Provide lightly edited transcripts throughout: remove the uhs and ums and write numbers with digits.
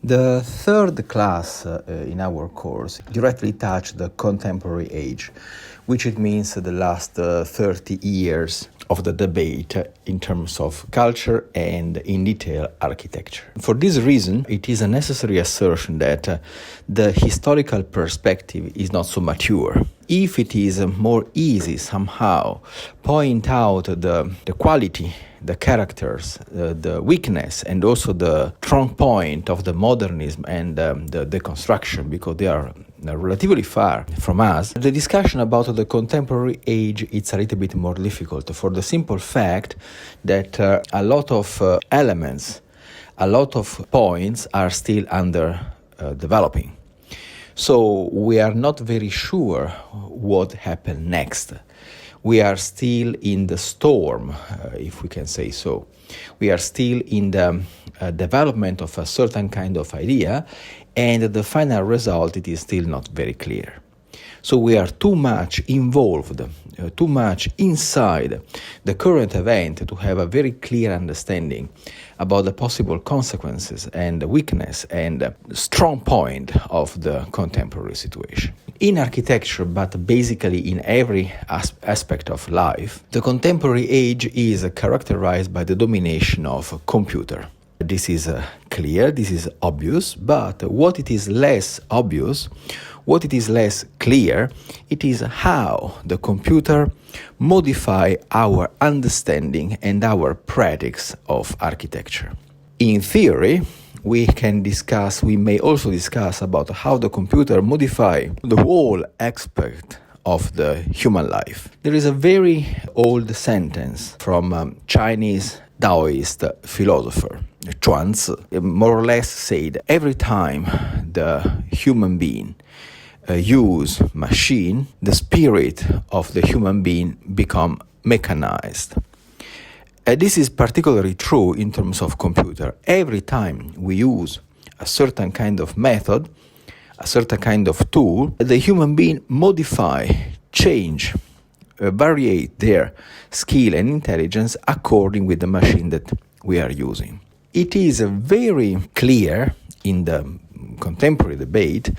The third class in our course directly touched the contemporary age, which it means the last 30 years of the debate in terms of culture and, in detail, architecture. For this reason, it is a necessary assertion that the historical perspective is not so mature. If it is more easy somehow point out the quality, the characters, the weakness, and also the strong point of the modernism and the deconstruction, because they are relatively far from us, the discussion about the contemporary age is a little bit more difficult for the simple fact that a lot of elements, a lot of points are still under developing. So we are not very sure what happened next. We are still in the storm, if we can say so. We are still in the development of a certain kind of idea, and the final result, it is still not very clear. So we are too much involved, too much inside the current event to have a very clear understanding about the possible consequences and the weakness and the strong point of the contemporary situation. In architecture, but basically in every aspect of life, the contemporary age is characterized by the domination of a computer. This is clear, this is obvious, but what it is less obvious, what it is less clear, it is how the computer modify our understanding and our practice of architecture. In theory, we may also discuss about how the computer modify the whole aspect of the human life. There is a very old sentence from Chinese Taoist philosopher Chuanzi, more or less said, every time the human being use machine, the spirit of the human being become mechanized. This is particularly true in terms of computer. Every time we use a certain kind of method, a certain kind of tool, the human being modify, change, variate their skill and intelligence according with the machine that we are using. It is very clear in the contemporary debate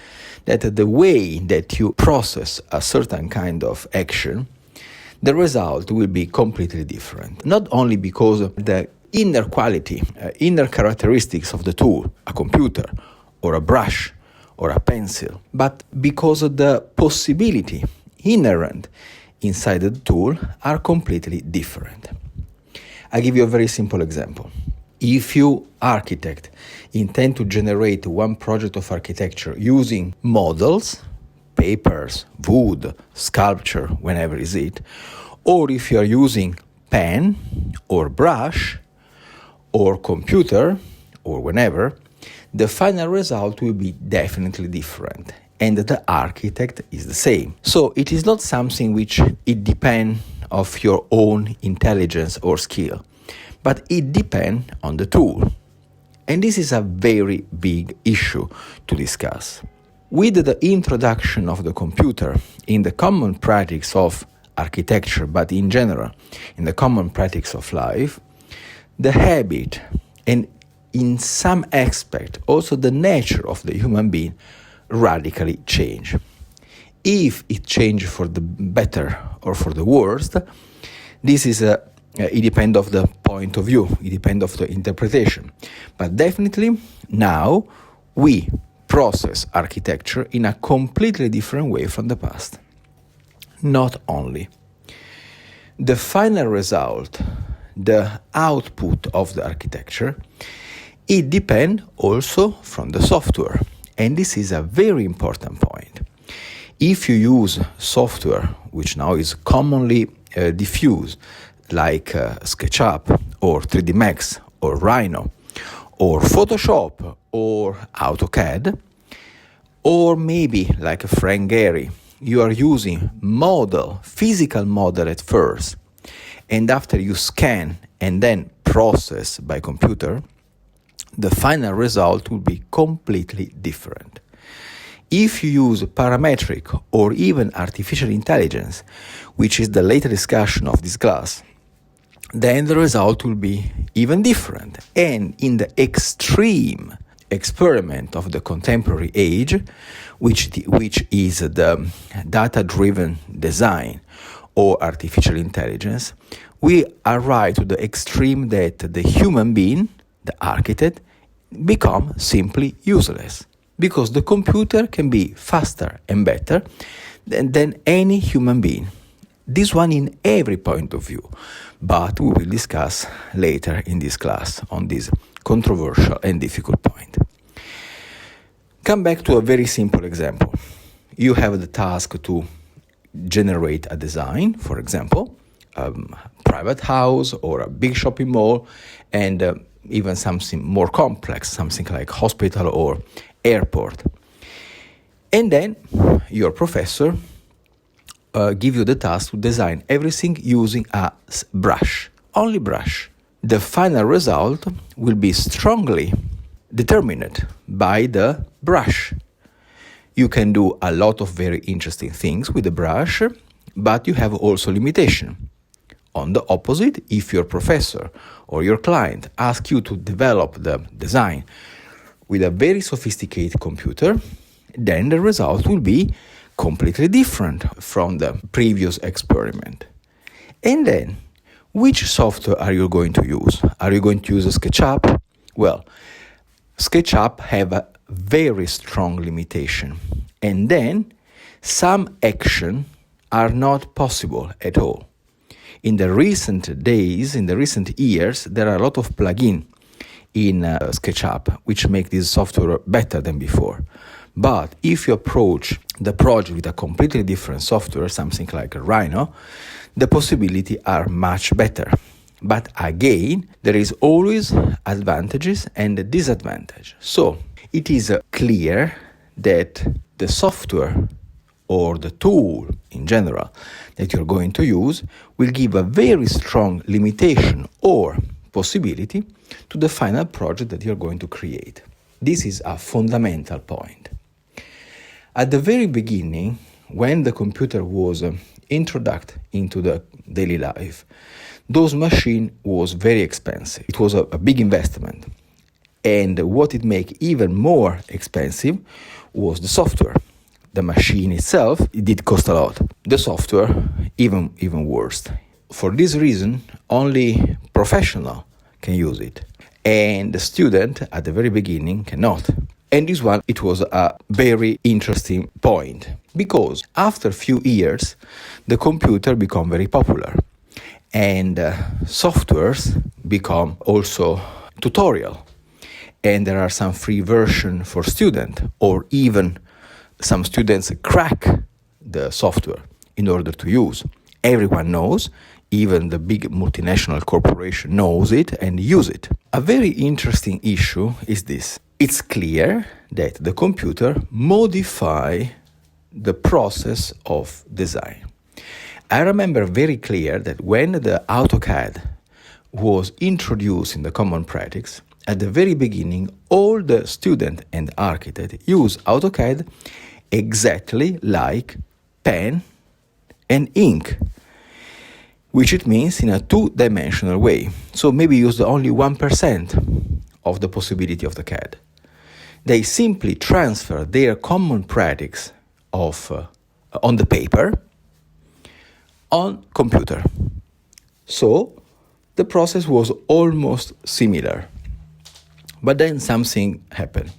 that the way that you process a certain kind of action, the result will be completely different. Not only because of the inner quality, inner characteristics of the tool, a computer or a brush or a pencil, but because of the possibility inherent inside the tool are completely different. I give you a very simple example. If you, architect, intend to generate one project of architecture using models, papers, wood, sculpture, whenever is it, or if you are using pen or brush or computer or whenever, the final result will be definitely different, and the architect is the same. So it is not something which it depends of your own intelligence or skill, but it depends on the tool. And this is a very big issue to discuss. With the introduction of the computer in the common practice of architecture, but in general, in the common practice of life, the habit and in some aspect also the nature of the human being radically change. If it change for the better or for the worst, this is it depends of the point of view, it depends of the interpretation. But definitely now we process architecture in a completely different way from the past. Not only. The final result, the output of the architecture, it depends also from the software. And this is a very important point. If you use software, which now is commonly diffused, like SketchUp or 3D Max or Rhino or Photoshop or AutoCAD, or maybe like Frank Gehry, you are using physical model at first, and after you scan and then process by computer, the final result will be completely different. If you use parametric or even artificial intelligence, which is the later discussion of this class, then the result will be even different. And in the extreme experiment of the contemporary age, which is the data-driven design or artificial intelligence, we arrive to the extreme that the human being, the architect, become simply useless, because the computer can be faster and better than any human being. This one in every point of view, but we will discuss later in this class on this controversial and difficult point. Come back to a very simple example. You have the task to generate a design, for example, a private house or a big shopping mall, and even something more complex, something like hospital or airport. And then your professor give you the task to design everything using a brush, only brush. The final result will be strongly determined by the brush. You can do a lot of very interesting things with the brush, but you have also limitation. On the opposite, if your professor or your client asks you to develop the design with a very sophisticated computer, then the result will be completely different from the previous experiment. And then, which software are you going to use? Are you going to use SketchUp? Well, SketchUp have a very strong limitation. And then, some action are not possible at all. In the recent days, in the recent years, there are a lot of plugins in SketchUp which make this software better than before. But if you approach the project with a completely different software, something like a Rhino, the possibilities are much better. But again, there is always advantages and disadvantages. So it is clear that the software or the tool in general that you're going to use will give a very strong limitation or possibility to the final project that you're going to create. This is a fundamental point. At the very beginning, when the computer was introduced into the daily life, those machine was very expensive. It was a big investment. And what it make even more expensive was the software. The machine itself, it did cost a lot. The software, even worse. For this reason, only professional can use it. And the student at the very beginning cannot. And this one, it was a very interesting point, because after a few years, the computer become very popular, and softwares become also tutorial, and there are some free version for students, or even some students crack the software in order to use. Everyone knows, even the big multinational corporation knows it and use it. A very interesting issue is this. It's clear that the computer modify the process of design. I remember very clear that when the AutoCAD was introduced in the common practice, at the very beginning, all the student and architect use AutoCAD exactly like pen and ink, which it means in a two-dimensional way. So maybe use only 1% of the possibility of the CAD. They simply transfer their common practice of on the paper on computer. So the process was almost similar. But then something happened.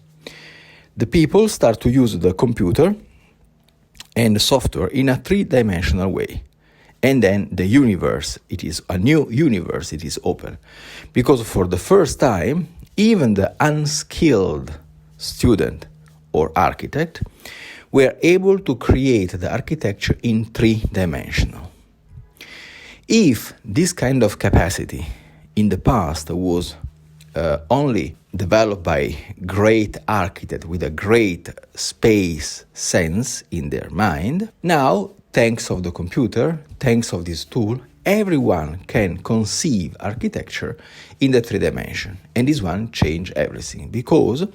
The people start to use the computer and the software in a three-dimensional way. And then the universe, it is a new universe, it is open. Because for the first time, even the unskilled student or architect were able to create the architecture in three-dimensional. If this kind of capacity in the past was only developed by great architects with a great space sense in their mind, now, thanks of the computer, thanks of this tool, everyone can conceive architecture in the three dimension. And this one changed everything, because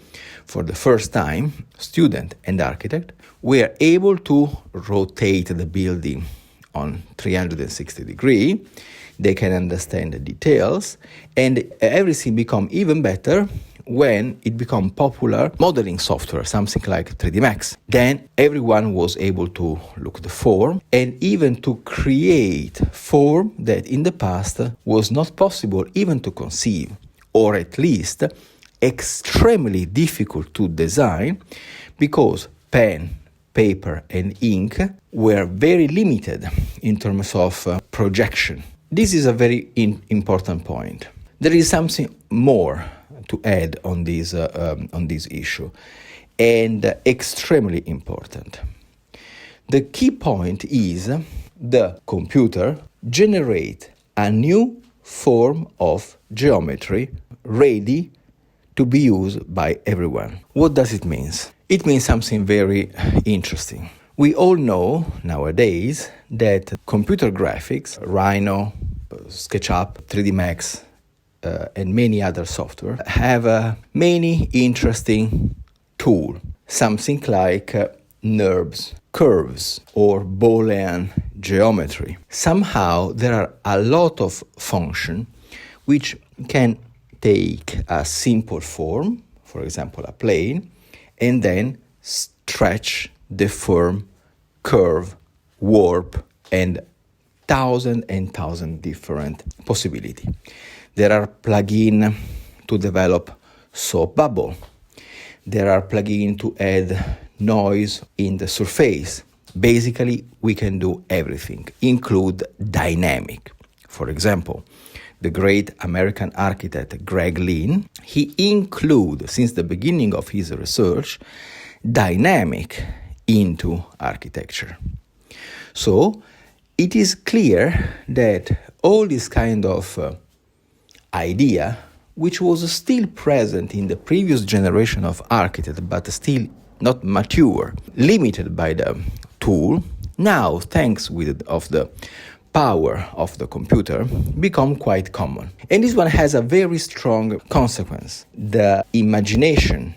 for the first time, student and architect were able to rotate the building on 360 degrees. They can understand the details, and everything become even better when it became popular modeling software, something like 3D Max. Then everyone was able to look the form and even to create form that in the past was not possible even to conceive, or at least extremely difficult to design, because pen, paper and ink were very limited in terms of projection. This is a very important point. There is something more to add on this issue, and extremely important. The key point is the computer generate a new form of geometry ready to be used by everyone. What does it mean? It means something very interesting. We all know nowadays that computer graphics, Rhino, SketchUp, 3D Max, and many other software have many interesting tools, something like NURBS, curves, or Boolean geometry. Somehow there are a lot of functions which can take a simple form, for example a plane, and then stretch, deform, curve, warp, and thousand different possibilities. There are plugins to develop soap bubble. There are plugins to add noise in the surface. Basically, we can do everything, include dynamic. For example, the great American architect Greg Lynn, he include, since the beginning of his research, dynamic into architecture. So it is clear that all this kind of idea, which was still present in the previous generation of architects, but still not mature, limited by the tool, now, thanks of the power of the computer, become quite common. And this one has a very strong consequence. The imagination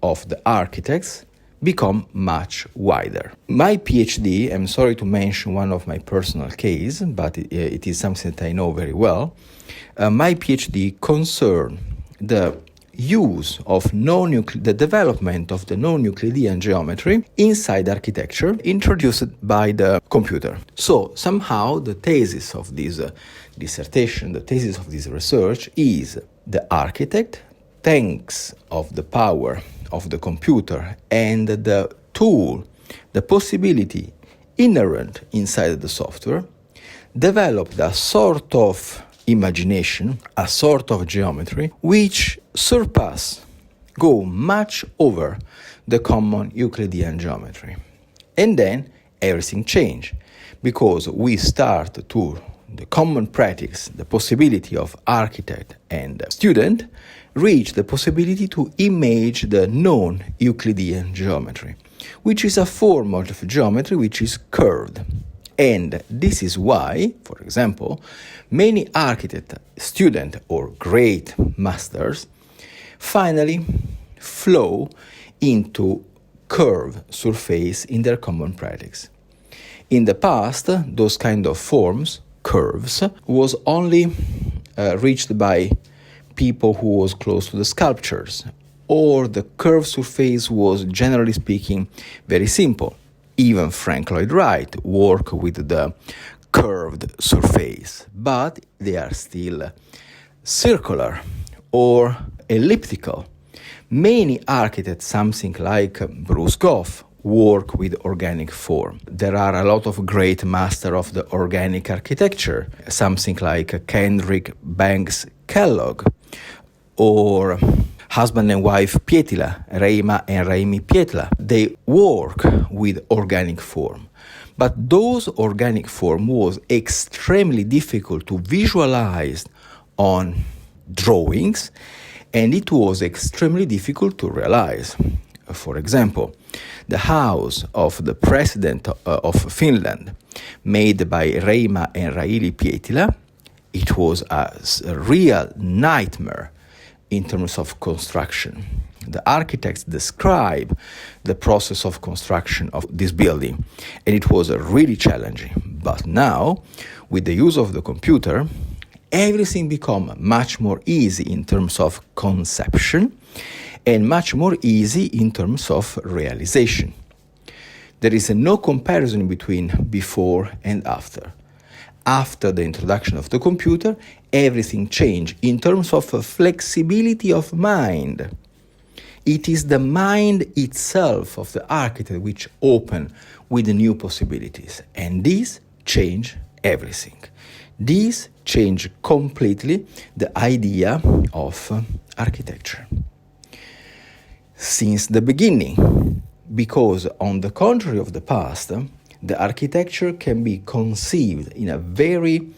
of the architects become much wider. My PhD, I'm sorry to mention one of my personal case, but it is something that I know very well. My PhD concerned the use of the development of the non-Euclidean geometry inside architecture introduced by the computer. So somehow the thesis of this dissertation, the thesis of this research is the architect, thanks of the power of the computer and the tool, the possibility inherent inside the software, developed a sort of imagination, a sort of geometry, which go much over the common Euclidean geometry. And then everything changed, because we start to the common practice, the possibility of architect and student, reach the possibility to image the non-Euclidean geometry, which is a form of geometry which is curved. And this is why, for example, many architect students or great masters finally flow into curved surface in their common practice. In the past, those kind of forms, curves, was only reached by people who was close to the sculptures, or the curved surface was, generally speaking, very simple. Even Frank Lloyd Wright worked with the curved surface, but they are still circular or elliptical. Many architects, something like Bruce Goff, work with organic form. There are a lot of great masters of the organic architecture, something like Kendrick Banks Kellogg, or husband and wife Pietila, Reima and Raimi Pietila. They work with organic form. But those organic form was extremely difficult to visualize on drawings, and it was extremely difficult to realize. For example, the house of the president of Finland, made by Reima and Raili Pietila, it was a real nightmare in terms of construction. The architects describe the process of construction of this building, and it was really challenging. But now, with the use of the computer, everything becomes much more easy in terms of conception and much more easy in terms of realization. There is no comparison between before and after. After the introduction of the computer, everything changed in terms of flexibility of mind. It is the mind itself of the architect which open with the new possibilities. And this changed everything. This changed completely the idea of architecture. Since the beginning, because on the contrary of the past, the architecture can be conceived in a very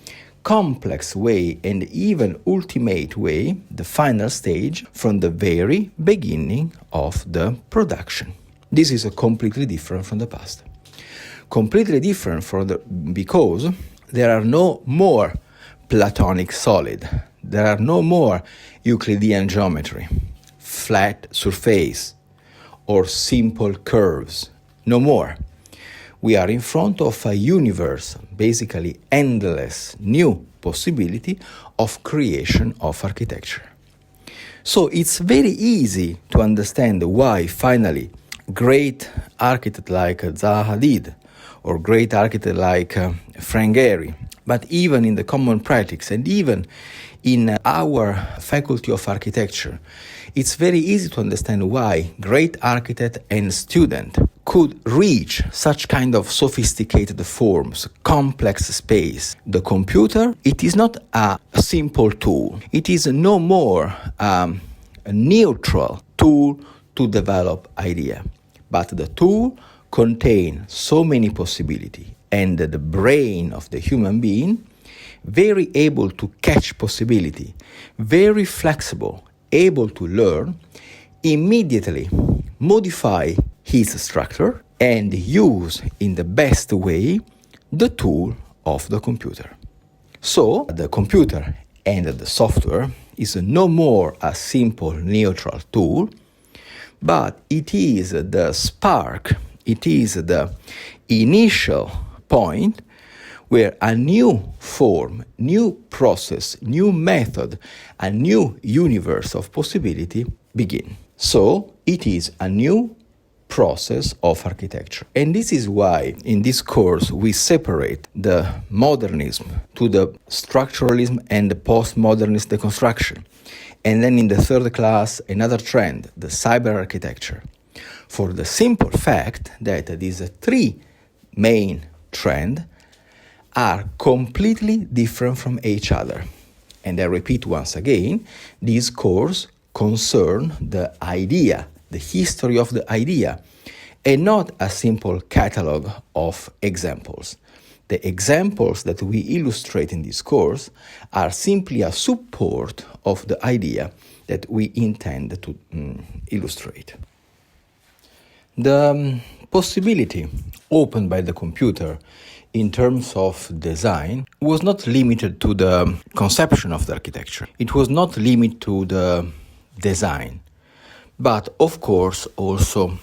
complex way and even ultimate way, the final stage, from the very beginning of the production. This is completely different from the past. Completely different because there are no more Platonic solid. There are no more Euclidean geometry, flat surface, or simple curves. No more. We are in front of a universe, basically endless new possibility of creation of architecture. So it's very easy to understand why finally great architects like Zaha Hadid or great architects like Frank Gehry, but even in the common practice and even in our faculty of architecture, it's very easy to understand why great architect and student could reach such kind of sophisticated forms, complex space. The computer, it is not a simple tool. It is no more a neutral tool to develop idea, but the tool contains so many possibilities, and the brain of the human being very able to catch possibility, very flexible, able to learn, immediately modify his structure and use in the best way the tool of the computer. So the computer and the software is no more a simple neutral tool, but it is the spark, it is the initial point where a new form, new process, new method, a new universe of possibility begin. So it is a new process of architecture. And this is why in this course we separate the modernism to the structuralism and the postmodernist deconstruction. And then in the third class, another trend, the cyber architecture. For the simple fact that these three main trends are completely different from each other. And I repeat once again, this course concerns the idea, the history of the idea, and not a simple catalog of examples. The examples that we illustrate in this course are simply a support of the idea that we intend to illustrate. The possibility opened by the computer in terms of design was not limited to the conception of the architecture. It was not limited to the design, but of course also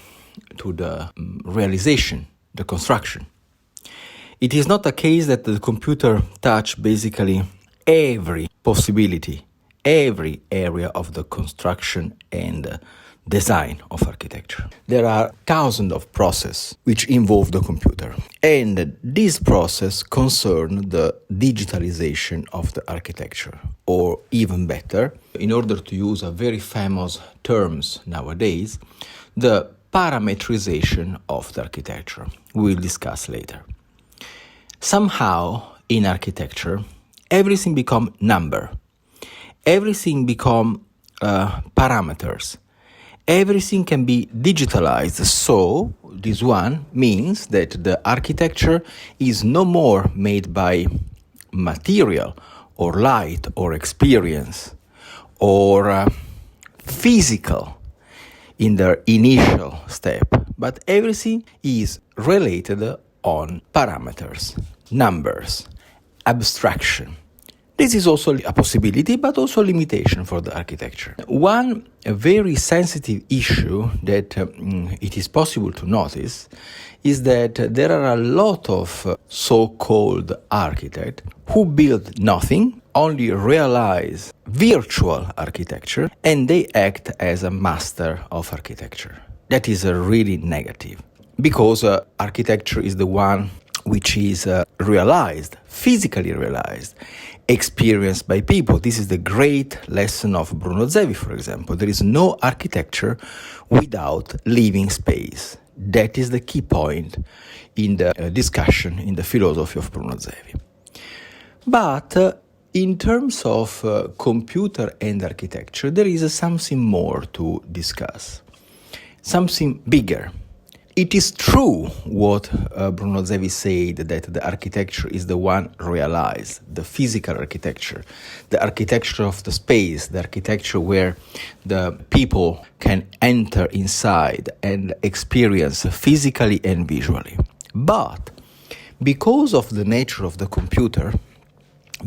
to the realization, the construction. It is not a case that the computer touched basically every possibility, every area of the construction and design of architecture. There are thousands of processes which involve the computer, and this process concern the digitalization of the architecture, or even better, in order to use a very famous terms nowadays, the parametrization of the architecture. We will discuss later. Somehow in architecture, everything become number, everything become parameters. Everything can be digitalized, so this one means that the architecture is no more made by material or light or experience or physical in the initial step, but everything is related on parameters, numbers, abstraction. This is also a possibility, but also a limitation for the architecture. One very sensitive issue that it is possible to notice is that there are a lot of so-called architects who build nothing only realize virtual architecture and they act as a master of architecture. That is really negative, because architecture is the one which is realized, physically realized, experienced by people. This is the great lesson of Bruno Zevi, for example. There is no architecture without living space. That is the key point in the discussion, in the philosophy of Bruno Zevi. But in terms of computer and architecture, there is something more to discuss, something bigger. It is true what Bruno Zevi said, that the architecture is the one realized, the physical architecture, the architecture of the space, the architecture where the people can enter inside and experience physically and visually. But because of the nature of the computer,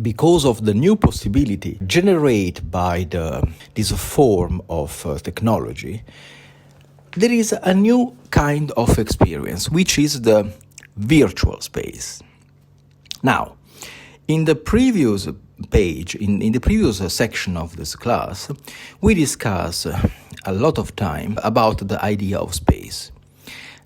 because of the new possibility generated by this form of technology, there is a new kind of experience, which is the virtual space. Now, in the previous page, in the previous section of this class, we discussed a lot of time about the idea of space.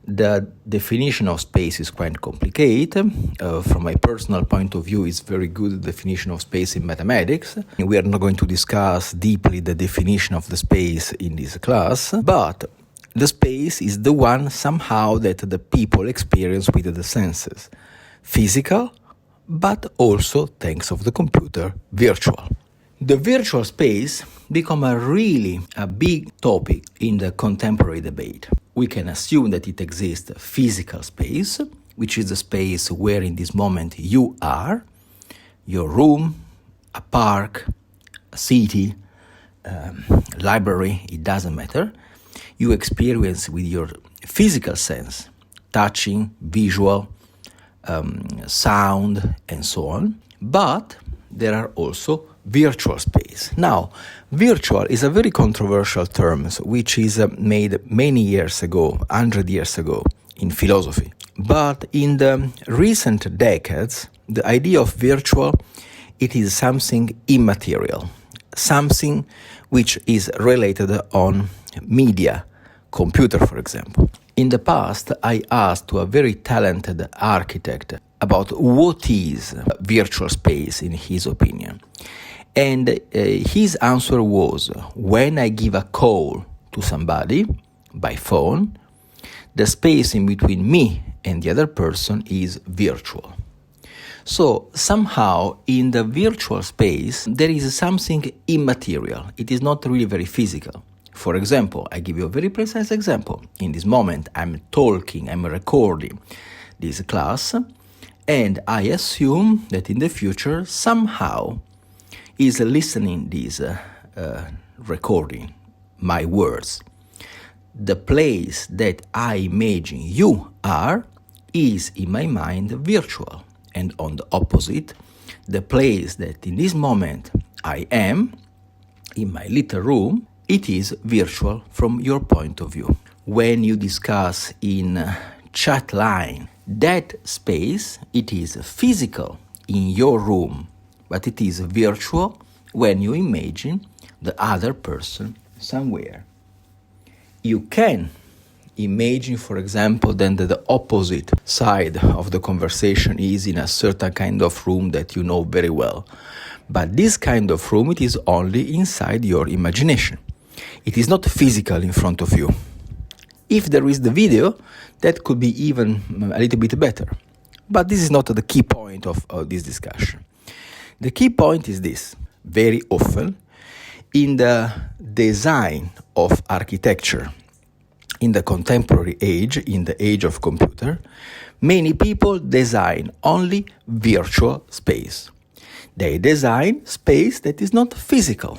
The definition of space is quite complicated. From my personal point of view, it's very good definition of space in mathematics. We are not going to discuss deeply the definition of the space in this class, but the space is the one somehow that the people experience with the senses. Physical, but also, thanks of the computer, virtual. The virtual space become a big topic in the contemporary debate. We can assume that it exists physical space, which is the space where in this moment you are, your room, a park, a city, library, it doesn't matter. You experience with your physical sense, touching, visual, sound, and so on. But there are also virtual space. Now, virtual is a very controversial term, which is made many years ago, 100 years ago, in philosophy. But in the recent decades, the idea of virtual, it is something immaterial, something which is related on media, computer, for example. In the past, I asked to a very talented architect about what is virtual space in his opinion. And his answer was, when I give a call to somebody by phone, the space in between me and the other person is virtual. So somehow in the virtual space, there is something immaterial. It is not really very physical. For example, I give you a very precise example. In this moment, I'm recording this class, and I assume that in the future, somehow, is listening this recording, my words. The place that I imagine you are is in my mind virtual. And on the opposite, the place that in this moment I am, in my little room, it is virtual from your point of view. When you discuss in chat line, that space, it is physical in your room, but it is virtual when you imagine the other person somewhere. You can imagine, for example, then that the opposite side of the conversation is in a certain kind of room that you know very well. But this kind of room, it is only inside your imagination. It is not physical in front of you. If there is the video, that could be even a little bit better. But this is not the key point of this discussion. The key point is this. Very often, in the design of architecture, in the contemporary age, in the age of computer, many people design only virtual space. They design space that is not physical.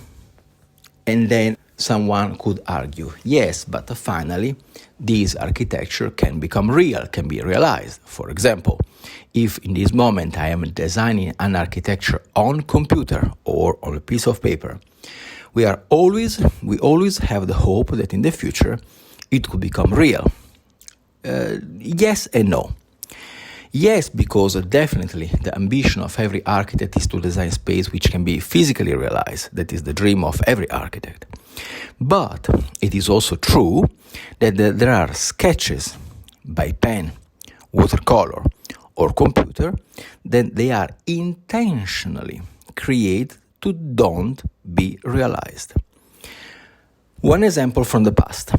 And then someone could argue, yes, but finally, this architecture can become real, can be realized. For example, if in this moment I am designing an architecture on computer or on a piece of paper, we always have the hope that in the future it could become real. Yes and no. Yes, because definitely the ambition of every architect is to design space which can be physically realized. That is the dream of every architect. But it is also true that there are sketches by pen, watercolor, or computer that they are intentionally created to don't be realized. One example from the past.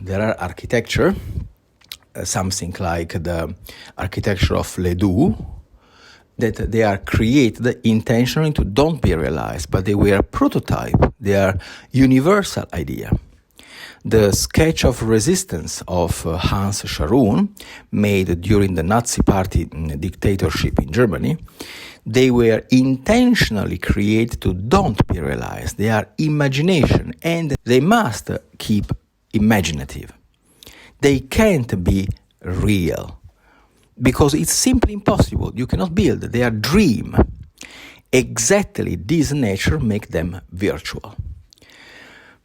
There are architecture, something like the architecture of Ledoux, that they are created intentionally to don't be realized, but they were prototype, they are universal idea. The sketch of resistance of Hans Scharoun, made during the Nazi Party dictatorship in Germany, they were intentionally created to don't be realized. They are imagination, and they must keep imaginative. They can't be real, because it's simply impossible. You cannot build. They are dream. Exactly this nature makes them virtual.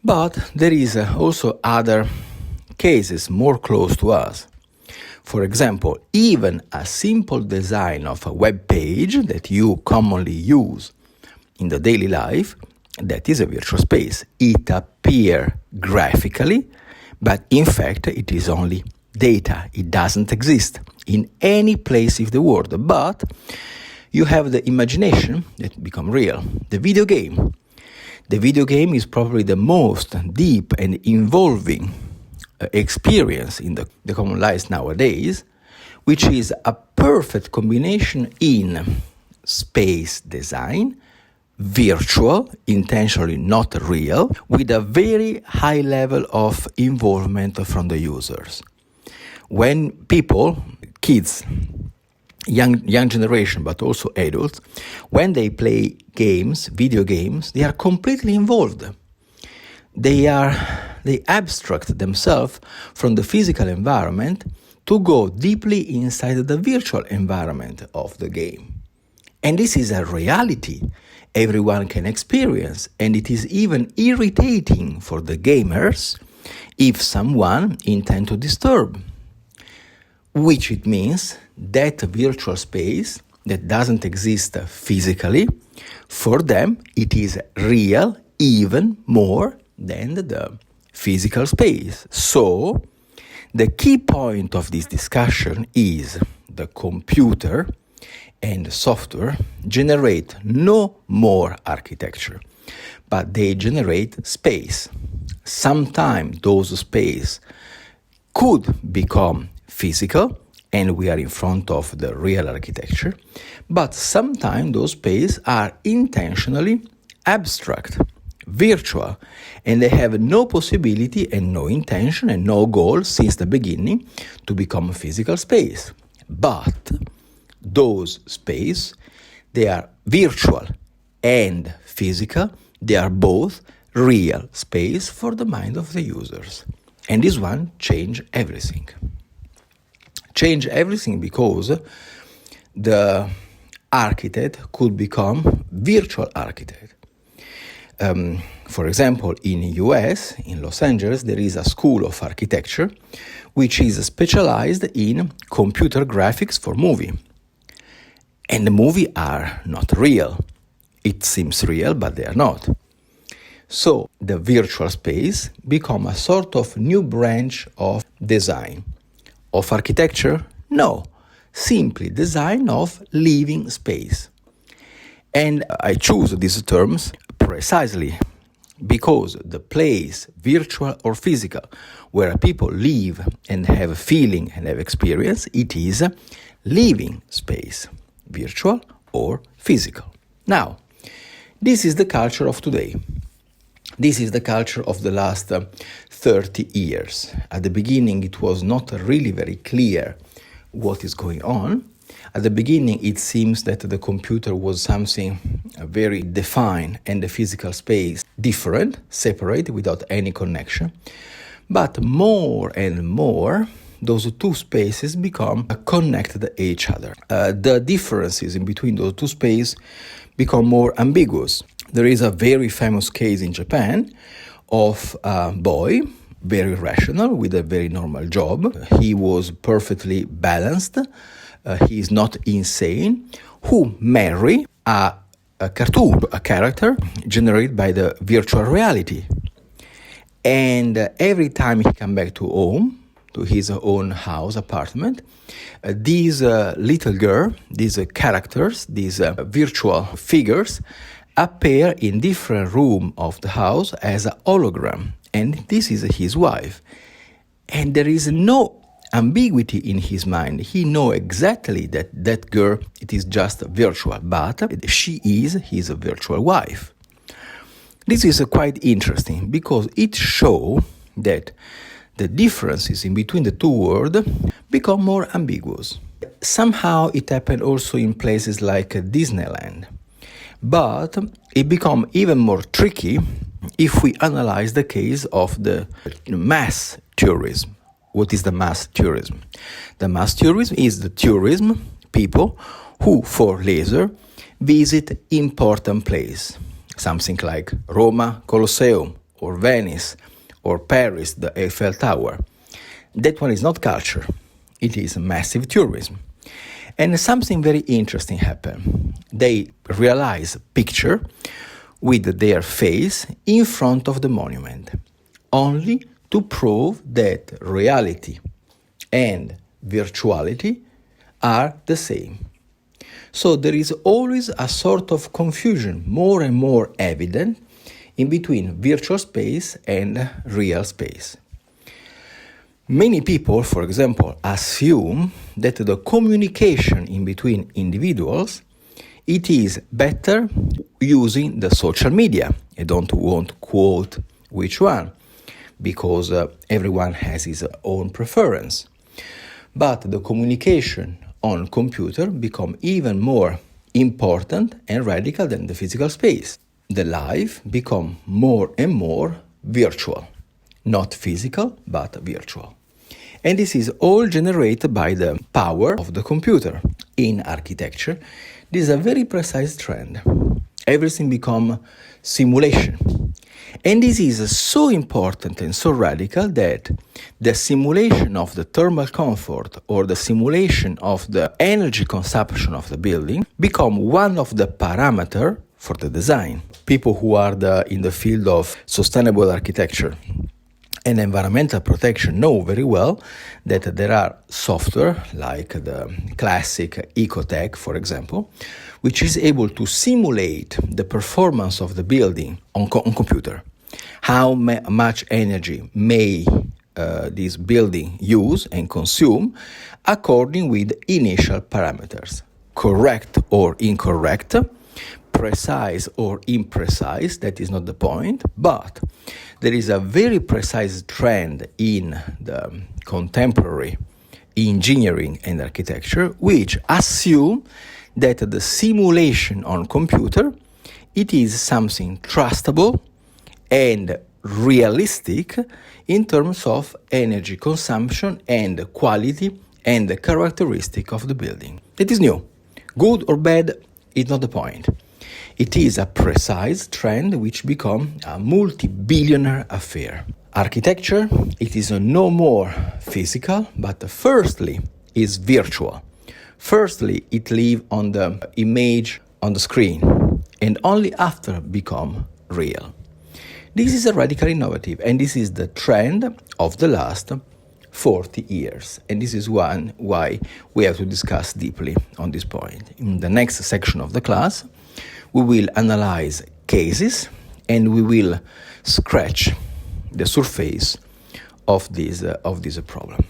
But there is also other cases more close to us. For example, even a simple design of a web page that you commonly use in the daily life, that is a virtual space. It appears graphically, but in fact it is only data. It doesn't exist in any place of the world. But you have the imagination that become real. The video game. The video game is probably the most deep and involving experience in the common lives nowadays, which is a perfect combination in space design, virtual, intentionally not real, with a very high level of involvement from the users. When people, kids, young generation, but also adults, when they play games, video games, they are completely involved. They abstract themselves from the physical environment to go deeply inside the virtual environment of the game. And this is a reality everyone can experience, and it is even irritating for the gamers if someone intends to disturb. Which it means that virtual space that doesn't exist physically, for them it is real even more than the physical space. So the key point of this discussion is the computer and software generate no more architecture, but they generate space. Sometimes those space could become physical, and we are in front of the real architecture, but sometimes those spaces are intentionally abstract, virtual, and they have no possibility and no intention and no goal since the beginning to become a physical space. But those spaces, they are virtual and physical, they are both real space for the mind of the users. And this one change everything. Change everything because the architect could become virtual architect. For example, in the US, in Los Angeles, there is a school of architecture which is specialized in computer graphics for movie. And the movies are not real. It seems real, but they are not. So the virtual space become a sort of new branch of design. Of architecture? No. Simply design of living space. And I choose these terms precisely because the place, virtual or physical, where people live and have a feeling and have experience, it is a living space, virtual or physical. Now, this is the culture of today. This is the culture of the last 30 years. At the beginning, it was not really very clear what is going on. At the beginning, it seems that the computer was something very defined and the physical space different, separate, without any connection. But more and more, those two spaces become connected to each other. The differences in between those two spaces become more ambiguous. There is a very famous case in Japan of a boy, very rational, with a very normal job. He was perfectly balanced he is not insane, who marry a cartoon, a character generated by the virtual reality. And every time he comes back to home, to his own house, apartment, these little girl, these characters, these virtual figures appear in different rooms of the house as a hologram. And this is his wife. And there is no ambiguity in his mind. He knows exactly that that girl, it is just virtual, but she is his virtual wife. This is quite interesting because it shows that the differences in between the two worlds become more ambiguous. Somehow it happened also in places like Disneyland. But it becomes even more tricky if we analyze the case of the mass tourism. What is the mass tourism? The mass tourism is the tourism people who, for leisure, visit important places. Something like Roma Colosseum, or Venice, or Paris, the Eiffel Tower. That one is not culture. It is massive tourism. And something very interesting happened. They realize a picture with their face in front of the monument, only to prove that reality and virtuality are the same. So there is always a sort of confusion, more and more evident, in between virtual space and real space. Many people, for example, assume that the communication in between individuals, it is better using the social media. I don't want to quote which one, because everyone has his own preference. But the communication on computer become even more important and radical than the physical space. The life become more and more virtual, not physical, but virtual. And this is all generated by the power of the computer. In architecture, this is a very precise trend. Everything becomes simulation. And this is so important and so radical that the simulation of the thermal comfort or the simulation of the energy consumption of the building become one of the parameters for the design. People who are in the field of sustainable architecture and environmental protection know very well that there are software like the classic Ecotech, for example, which is able to simulate the performance of the building on computer. How much energy may this building use and consume according with initial parameters. Correct or incorrect, precise or imprecise, that is not the point, but there is a very precise trend in the contemporary engineering and architecture which assume that the simulation on computer, it is something trustable and realistic in terms of energy consumption and quality and the characteristic of the building. It is new. Good or bad is not the point. It is a precise trend which become a multi-billionaire affair. Architecture, it is no more physical, but firstly is virtual. Firstly, it lives on the image on the screen, and only after become real. This is a radical innovative, and this is the trend of the last 40 years. And this is why we have to discuss deeply on this point. In the next section of the class, we will analyze cases and we will scratch the surface of this problem.